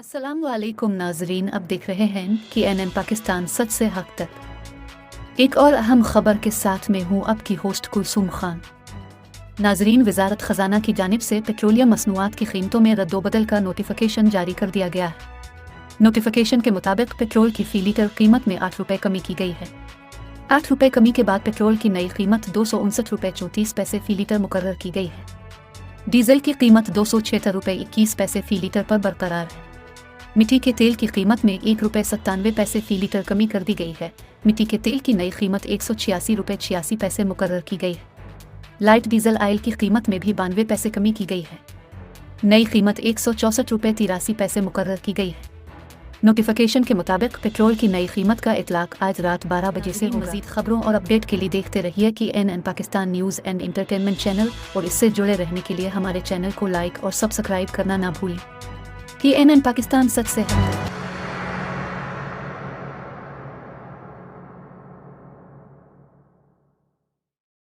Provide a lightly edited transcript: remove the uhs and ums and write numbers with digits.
अस्सलाम वालेकुम नाजरीन, अब देख रहे हैं कि एनएन पाकिस्तान सच से हक तक। एक और अहम खबर के साथ में हूँ अब की होस्ट कुलसूम खान। नाजरीन, वजारत ख़जाना की जानिब से पेट्रोलियम मसनूआत की कीमतों में रद्दोबदल का नोटिफिकेशन जारी कर दिया गया है। नोटिफिकेशन के मुताबिक पेट्रोल की फ़ी लीटर कीमत में 8 रुपये कमी की गई है। 8 रुपये कमी के बाद पेट्रोल की नई कीमत 259 रुपये 34 पैसे फ़ी लीटर मुकर्रर की गई है। डीजल की कीमत 276 रुपये 21 पैसे फ़ी लीटर पर बरकरार है। मिट्टी के तेल की कीमत में 1 रुपये 97 पैसे फ़ी लीटर कमी कर दी गई है। मिट्टी के तेल की नई कीमत 186 रुपये 86 पैसे मुकर्रर की गई है। लाइट डीजल आयल की कीमत में भी 92 पैसे कमी की गई है। नई कीमत 164 रुपये 83 पैसे मुकर्रर की गई है। नोटिफिकेशन के मुताबिक पेट्रोल की नई कीमत का इतलाक आज रात 12 बजे से होगा। मज़ीद खबरों और अपडेट के लिए देखते रहिए कि NN Pakistan news and entertainment channel, और इससे जुड़े रहने के लिए हमारे चैनल को लाइक और सब्सक्राइब करना ना भूलें। कि एनएन पाकिस्तान सच से है।